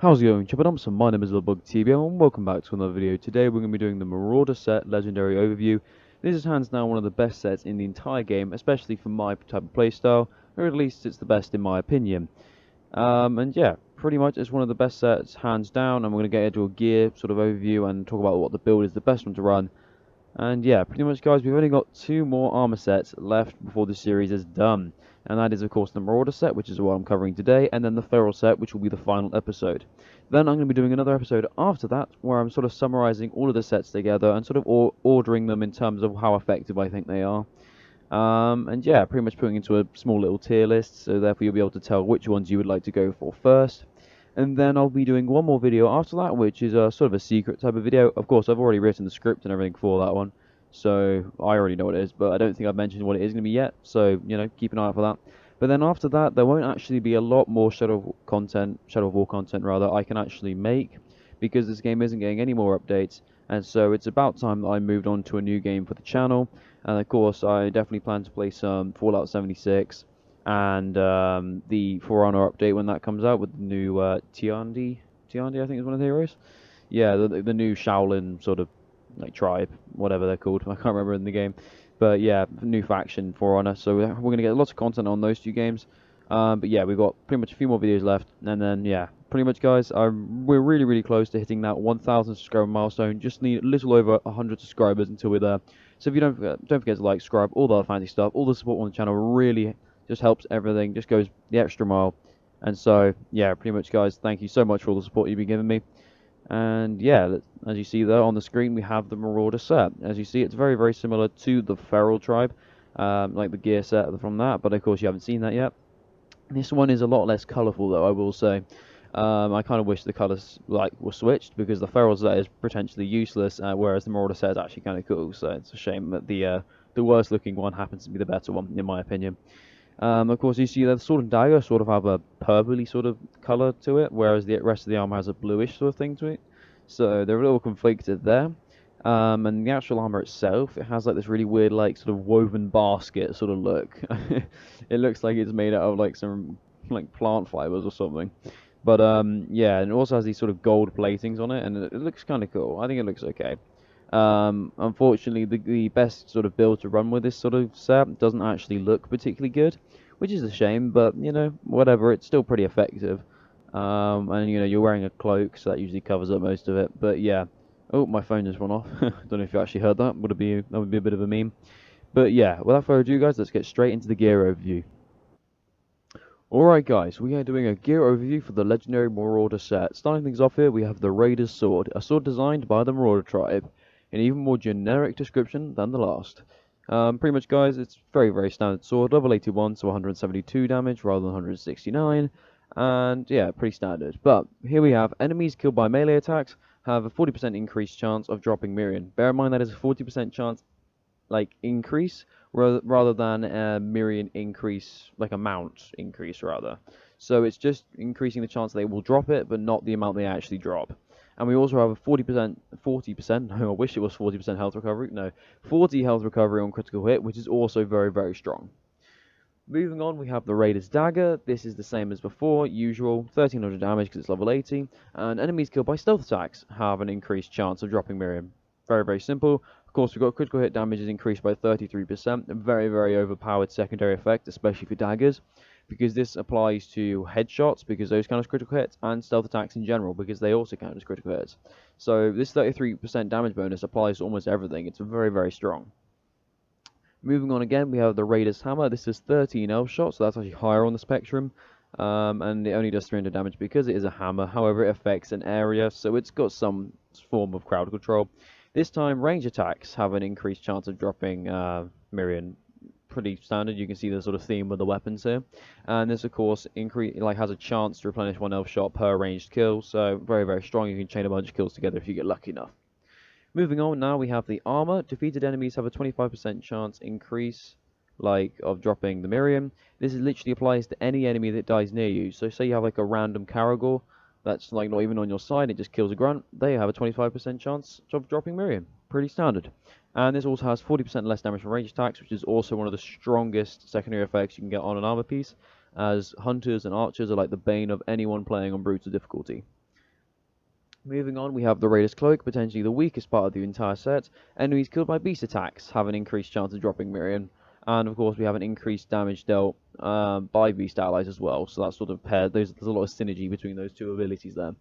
How's it going, Chippadumps? My name is LittleBugTBM and welcome back to another video. Today we're going to be doing the Marauder set Legendary Overview. This is hands down one of the best sets in the entire game, especially for my type of playstyle, or at least it's the best in my opinion. And yeah, pretty much it's one of the best sets hands down, and we're going to get into a gear sort of overview and talk about what the build is the best one to run. And yeah, pretty much guys, we've only got 2 more armor sets left before the series is done. And that is of course the Marauder set, which is what I'm covering today, and then the Feral set, which will be the final episode. Then I'm going to be doing another episode after that, where I'm sort of summarizing all of the sets together and sort of ordering them in terms of how effective I think they are. And yeah, pretty much putting into a small little tier list, so therefore you'll be able to tell which ones you would like to go for first. And then I'll be doing one more video after that, which is a sort of a secret type of video. Of course, I've already written the script and everything for that one, so I already know what it is, but I don't think I've mentioned what it is going to be yet, so, you know, keep an eye out for that. But then after that, there won't actually be a lot more Shadow of War content rather, I can actually make, because this game isn't getting any more updates, and so it's about time that I moved on to a new game for the channel. And of course, I definitely plan to play some Fallout 76, and the For Honor update when that comes out with the new Tiandi I think is one of the heroes. Yeah, the new Shaolin sort of like tribe, whatever they're called. I can't remember in the game, but yeah, new faction For Honor. So we're gonna get lots of content on those 2 games. But yeah, we've got pretty much a few more videos left, and then yeah, pretty much guys, we're really close to hitting that 1,000 subscriber milestone. Just need a little over 100 subscribers until we're there. So if you don't forget to like, subscribe, all the fancy stuff, all the support on the channel really just helps everything, just goes the extra mile. And so yeah, pretty much guys, thank you so much for all the support you've been giving me. And yeah, as you see there on the screen, we have the Marauder set. As you see, it's very similar to the Feral tribe, like the gear set from that, but of course you haven't seen that yet. This one is a lot less colourful though, I will say. I kind of wish the colours were switched, because the Feral set is potentially useless, whereas the Marauder set is actually kind of cool. So it's a shame that the worst looking one happens to be the better one, in my opinion. Of course, you see that the sword and dagger sort of have a purpley sort of colour to it, whereas the rest of the armour has a bluish sort of thing to it. So they're a little conflicted there. And the actual armour itself, it has like this really weird like sort of woven basket sort of look. It looks like it's made out of like some like plant fibers or something. But yeah, and it also has these sort of gold platings on it, and it looks kind of cool. I think it looks okay. Unfortunately, the best sort of build to run with this sort of set doesn't actually look particularly good, which is a shame, but, you know, whatever, it's still pretty effective. And, you know, you're wearing a cloak, so that usually covers up most of it, but yeah. Oh, my phone just went off. Don't know if you actually heard that. That would be a bit of a meme. But yeah, without further ado, guys, let's get straight into the gear overview. Alright guys, we are doing a gear overview for the Legendary Marauder set. Starting things off here, we have the Raider's Sword, a sword designed by the Marauder tribe. An even more generic description than the last. Pretty much guys, it's very standard sword, level 81, so 172 damage rather than 169, and yeah, pretty standard. But here we have enemies killed by melee attacks have a 40% increased chance of dropping Miriam. Bear in mind that is a 40% chance, like, increase, rather than a Miriam increase, like amount increase rather. So it's just increasing the chance they will drop it, but not the amount they actually drop. And we also have a 40%, no, I wish it was 40% health recovery, no, 40 health recovery on critical hit, which is also very strong. Moving on, we have the Raider's Dagger. This is the same as before, usual, 1300 damage because it's level 80, and enemies killed by stealth attacks have an increased chance of dropping Miriam. Very simple. Of course, we've got critical hit damage is increased by 33%, a very overpowered secondary effect, especially for daggers, because this applies to headshots, because those count as critical hits, and stealth attacks in general, because they also count as critical hits. So this 33% damage bonus applies to almost everything. It's very strong. Moving on again, we have the Raider's Hammer. This is 13 elf shots, so that's actually higher on the spectrum. And it only does 300 damage because it is a hammer. However, it affects an area, so it's got some form of crowd control. This time, range attacks have an increased chance of dropping Miriam. Pretty standard. You can see the sort of theme with the weapons here. And this, of course, has a chance to replenish 1 elf shot per ranged kill. So very strong. You can chain a bunch of kills together if you get lucky enough. Moving on, now we have the armor. Defeated enemies have a 25% chance increase, of dropping the Miriam. This literally applies to any enemy that dies near you. So say you have like a random Caragor that's like not even on your side, it just kills a grunt. They have a 25% chance of dropping Miriam. Pretty standard. And this also has 40% less damage from range attacks, which is also one of the strongest secondary effects you can get on an armor piece, as hunters and archers are like the bane of anyone playing on brutal difficulty. Moving on, we have the Raider's Cloak, potentially the weakest part of the entire set. Enemies killed by beast attacks have an increased chance of dropping Miriam. And of course, we have an increased damage dealt by beast allies as well. So that's sort of paired. There's a lot of synergy between those two abilities there.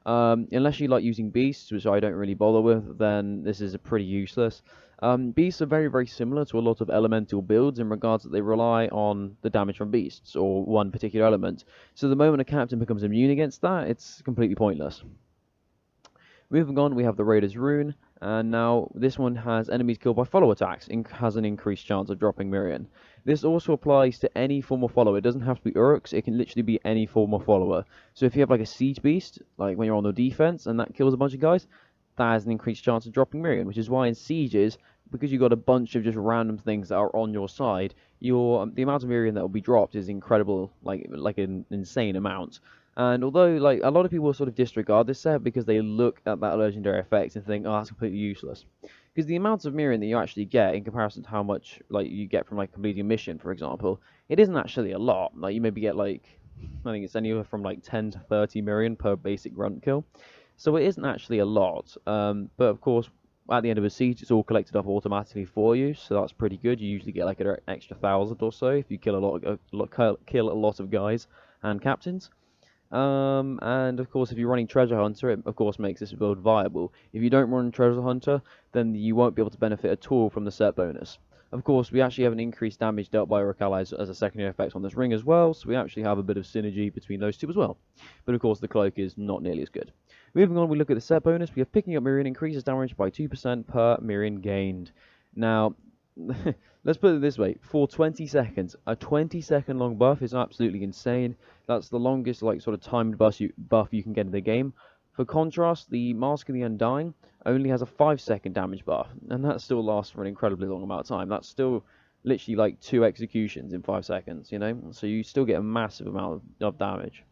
Unless you like using beasts, which I don't really bother with, then this is pretty useless. Beasts are very, very similar to a lot of elemental builds in regards that they rely on the damage from beasts, or one particular element. So the moment a captain becomes immune against that, it's completely pointless. Moving on, we have the Raider's Rune, and now this one has enemies killed by follow attacks, has an increased chance of dropping Miriam. This also applies to any form of follower. It doesn't have to be Uruks, it can literally be any form of follower. So if you have like a siege beast, like when you're on the defense and that kills a bunch of guys, that has an increased chance of dropping Miriam, which is why in sieges, because you've got a bunch of just random things that are on your side, the amount of Miriam that will be dropped is incredible, like an insane amount. And although like a lot of people sort of disregard this set because they look at that legendary effect and think, oh, that's completely useless. Because the amount of Miriam that you actually get in comparison to how much like you get from like completing a mission, for example, it isn't actually a lot. Like you maybe get like, I think it's anywhere from like 10 to 30 Miriam per basic grunt kill. So it isn't actually a lot. But of course, at the end of a siege, it's all collected up automatically for you, so that's pretty good. You usually get like an extra 1,000 or so if you kill kill a lot of guys and captains. And of course, if you're running Treasure Hunter, it of course makes this build viable. If you don't run Treasure Hunter, then you won't be able to benefit at all from the set bonus. Of course, we actually have an increased damage dealt by Rook allies as a secondary effect on this ring as well, so we actually have a bit of synergy between those two as well. But of course, the cloak is not nearly as good. Moving on, we look at the set bonus. We have picking up Miriam increases damage by 2% per Miriam gained. Now, let's put it this way, for 20 seconds, a 20-second long buff is absolutely insane. That's the longest like sort of timed buff you can get in the game. For contrast, the Mask of the Undying only has a 5-second damage buff, and that still lasts for an incredibly long amount of time. That's still literally like 2 executions in 5 seconds, you know? So you still get a massive amount of damage.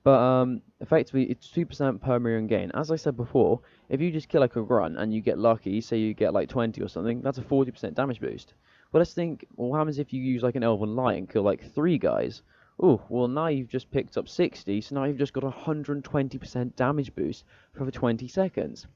But effectively, it's 2% per Miriam gain. As I said before, if you just kill like a grunt and you get lucky, say you get like 20 or something, that's a 40% damage boost. But let's think, well, what happens if you use like an Elven Light and kill like 3 guys? Oh, well now you've just picked up 60, so now you've just got a 120% damage boost for 20 seconds.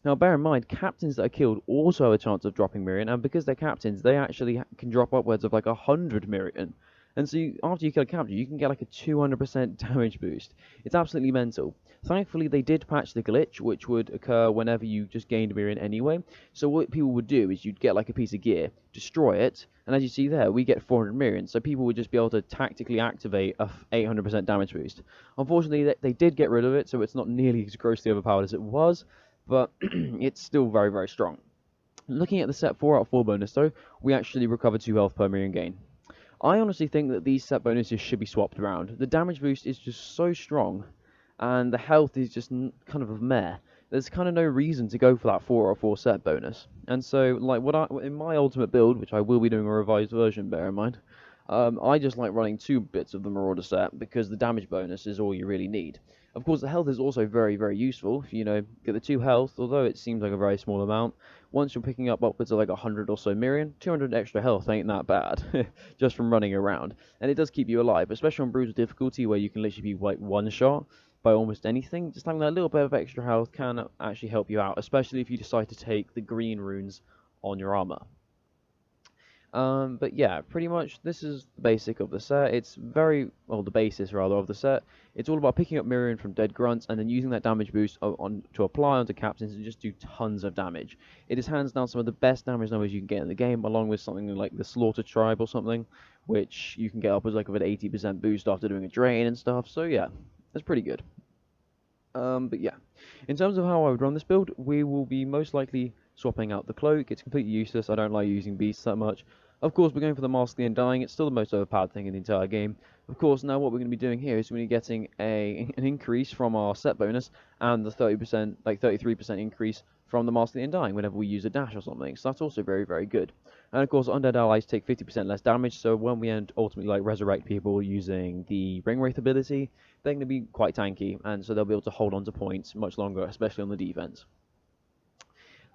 Now bear in mind, captains that are killed also have a chance of dropping Miriam, and because they're captains, they actually can drop upwards of like 100 Miriam. And so after you kill a captain, you can get like a 200% damage boost. It's absolutely mental. Thankfully, they did patch the glitch, which would occur whenever you just gained Miriam anyway. So what people would do is you'd get like a piece of gear, destroy it, and as you see there, we get 400 Miriam. So people would just be able to tactically activate a 800% damage boost. Unfortunately, they did get rid of it, so it's not nearly as grossly overpowered as it was, but it's still very, very strong. Looking at the set 4 out of 4 bonus though, we actually recover 2 health per Miriam gain. I honestly think that these set bonuses should be swapped around. The damage boost is just so strong, and the health is just kind of a meh. There's kind of no reason to go for that 4 or 4 set bonus. And so, like, in my ultimate build, which I will be doing a revised version, bear in mind, I just like running 2 bits of the Marauder set because the damage bonus is all you really need. Of course, the health is also very, very useful. If you know, get the 2 health, although it seems like a very small amount. Once you're picking up upwards of like 100 or so Miriam, 200 extra health ain't that bad, just from running around. And it does keep you alive, especially on brutal difficulty where you can literally be like one shot by almost anything. Just having that little bit of extra health can actually help you out, especially if you decide to take the green runes on your armor. But yeah, pretty much this is the basic of the set. It's the basis rather of the set. It's all about picking up Miriam from dead grunts and then using that damage boost to apply onto captains and just do tons of damage. It is hands down some of the best damage numbers you can get in the game, along with something like the Slaughter Tribe or something, which you can get upwards like with an 80% boost after doing a drain and stuff. So yeah, that's pretty good. But yeah, in terms of how I would run this build, we will be most likely swapping out the cloak. It's completely useless. I don't like using beasts that much. Of course, we're going for the Mask of the Undying. It's still the most overpowered thing in the entire game. Of course, now what we're going to be doing here is we're going to be getting an increase from our set bonus and the 30%, like 33% increase from the Mask of the Undying whenever we use a dash or something. So that's also very, very good. And of course, undead allies take 50% less damage. So when we ultimately like resurrect people using the Ring Wraith ability, they're going to be quite tanky, and so they'll be able to hold on to points much longer, especially on the defense.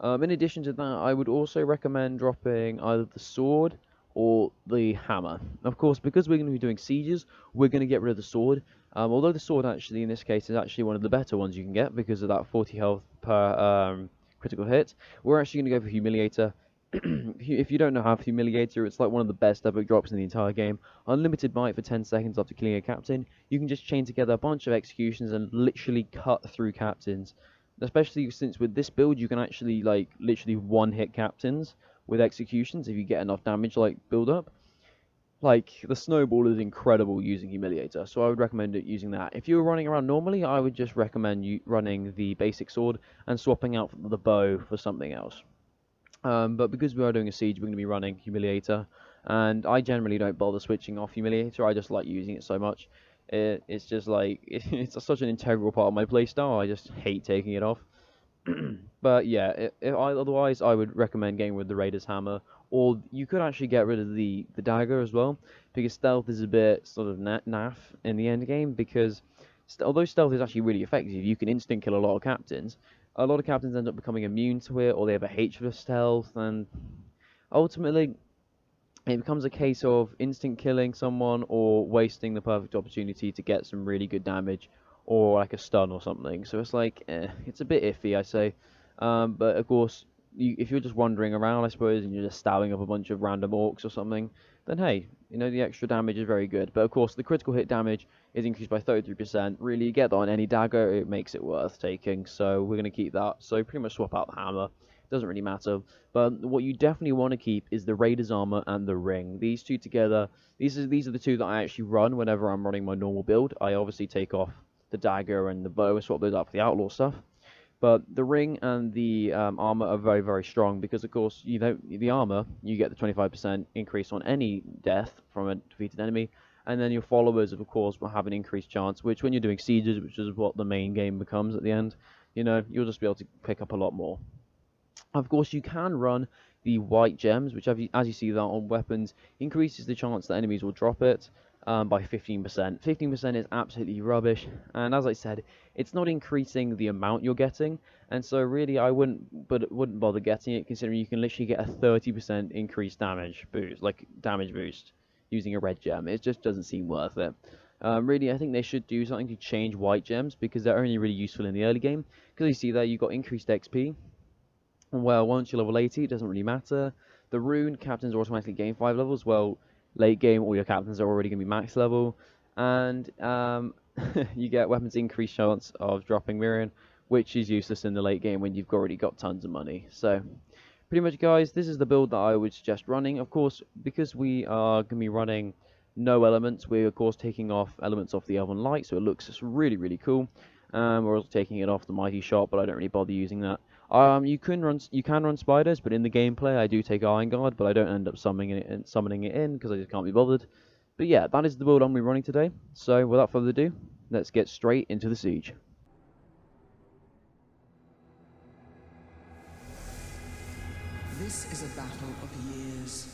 In addition to that, I would also recommend dropping either the sword or the hammer. Of course, because we're going to be doing sieges, we're going to get rid of the sword. Although the sword actually in this case is actually one of the better ones you can get because of that 40 health per critical hit, we're actually going to go for Humiliator. If you don't know how to Humiliator, it's like one of the best epic drops in the entire game. Unlimited might for 10 seconds after killing a captain. You can just chain together a bunch of executions and literally cut through captains. Especially since with this build you can actually like literally one-hit captains with executions if you get enough damage like build up. Like, the snowball is incredible using Humiliator, so I would recommend it using that. If you were running around normally, I would just recommend you running the basic sword and swapping out the bow for something else. But because we are doing a siege, we're going to be running Humiliator, and I generally don't bother switching off Humiliator, I just like using it so much. It's just like, it's such an integral part of my playstyle, I just hate taking it off. But yeah, otherwise I would recommend getting rid of the Raider's Hammer, or you could actually get rid of the dagger as well, because stealth is a bit sort of naff in the end game, because although stealth is actually really effective, you can instant kill a lot of captains. A lot of captains end up becoming immune to it, or they have a hatred for stealth, and ultimately it becomes a case of instant killing someone or wasting the perfect opportunity to get some really good damage or like a stun or something. So it's like, it's a bit iffy, I say. But of course, if you're just wandering around, I suppose, and you're just stabbing up a bunch of random orcs or something, then hey, you know, the extra damage is very good. But of course, the critical hit damage is increased by 33%. Really, you get that on any dagger, it makes it worth taking. So we're going to keep that. So pretty much swap out the hammer. Doesn't really matter. But what you definitely want to keep is the Raider's Armor and the Ring. These two together, these are the two that I actually run whenever I'm running my normal build. I obviously take off the dagger and the bow and swap those out for the outlaw stuff. But the ring and the armor are very, very strong because, of course, you know, the armor, you get the 25% increase on any death from a defeated enemy, and then your followers, of course, will have an increased chance, which when you're doing sieges, which is what the main game becomes at the end, you know, you'll just be able to pick up a lot more. Of course, you can run the white gems, which, as you see that on weapons, increases the chance that enemies will drop it by 15%. 15% is absolutely rubbish, and as I said, it's not increasing the amount you're getting, and so really I wouldn't bother getting it, considering you can literally get a 30% increased damage boost, using a red gem. It just doesn't seem worth it. Really, I think they should do something to change white gems, because they're only really useful in the early game, because you see there you've got increased XP. Well, once you're level 80, it doesn't really matter. The Rune, captains automatically gain 5 levels. Well, late game, all your captains are already going to be max level. And you get weapons increased chance of dropping Miriam, which is useless in the late game when you've already got tons of money. So, pretty much, guys, this is the build that I would suggest running. Of course, because we are going to be running no elements, we're, of course, taking off elements off the Elven Light, so it looks just really, really cool. We're also taking it off the Mighty Shot, but I don't really bother using that. You can run spiders, but in the gameplay I do take Iron Guard, but I don't end up summoning it in because I just can't be bothered. But yeah, that is the build I'm running today. So without further ado, let's get straight into the siege. This is a battle of years,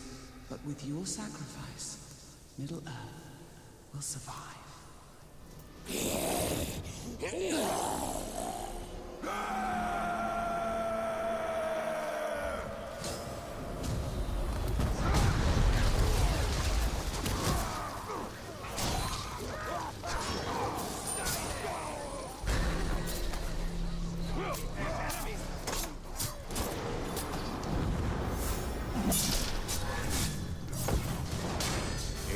but with your sacrifice, Middle-earth will survive.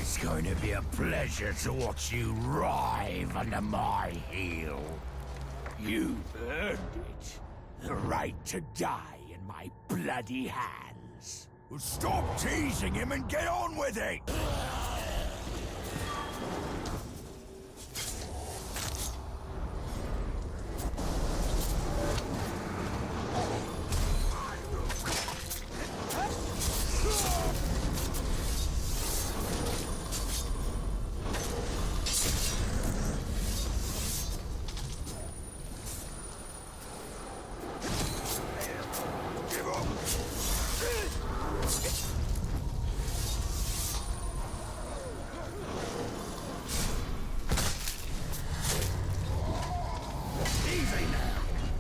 It's going to be a pleasure to watch you writhe under my heel. You've earned it. The right to die in my bloody hands. Well, stop teasing him and get on with it!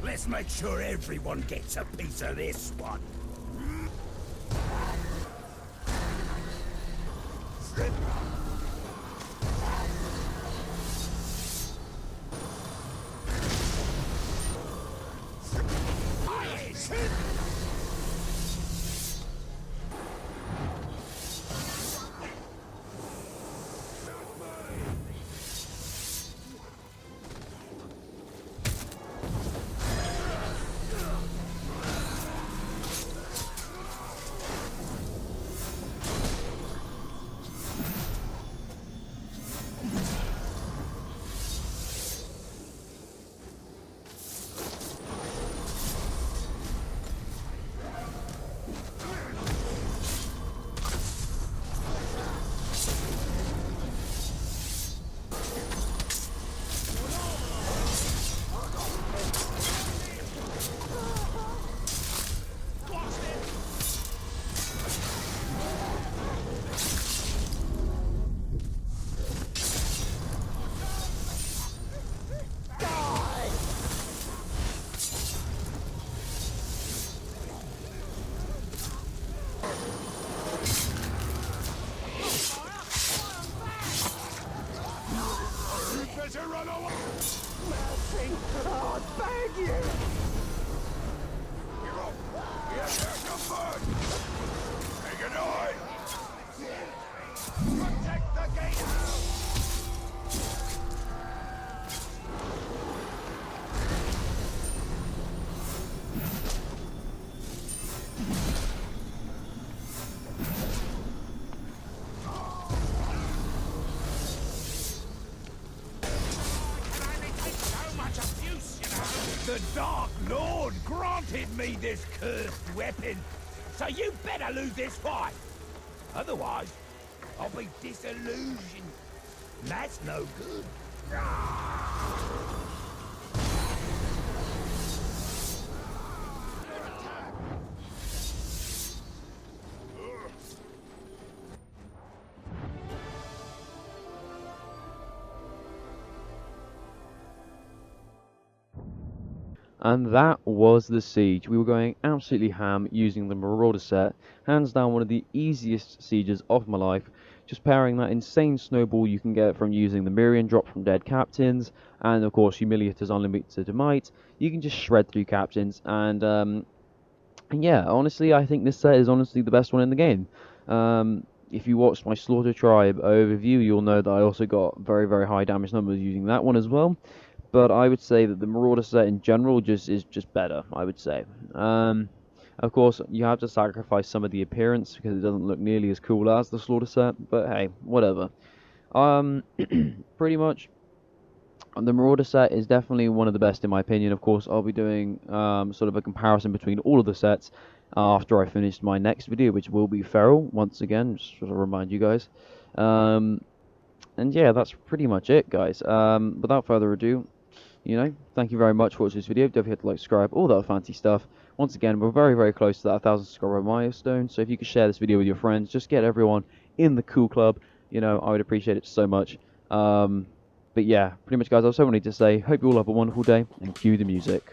Let's make sure everyone gets a piece of this one. To run away! Mercy! God, beg you! You're up! We have to come back! Take it away! Protect the gatehouse! The Dark Lord granted me this cursed weapon, so you better lose this fight. Otherwise, I'll be disillusioned. That's no good. And that was the siege. We were going absolutely ham using the Marauder set. Hands down one of the easiest sieges of my life. Just pairing that insane snowball you can get from using the Mirian drop from dead captains. And of course Humiliator's unlimited might. You can just shred through captains. And yeah, honestly I think this set is honestly the best one in the game. If you watched my Slaughter Tribe overview, you'll know that I also got very, very high damage numbers using that one as well. But I would say that the Marauder set in general is just better, I would say. Of course, you have to sacrifice some of the appearance because it doesn't look nearly as cool as the Slaughter set, but hey, whatever. Pretty much, the Marauder set is definitely one of the best in my opinion. Of course, I'll be doing sort of a comparison between all of the sets after I finish my next video, which will be Feral, once again, just to remind you guys. And yeah, that's pretty much it, guys. Without further ado, thank you very much for watching this video. Don't forget to like, subscribe, all that fancy stuff. Once again, we're very, very close to that 1,000 subscriber milestone, so if you could share this video with your friends, just get everyone in the cool club, I would appreciate it so much. But yeah, pretty much guys, that's all I wanted to say. Hope you all have a wonderful day, and cue the music.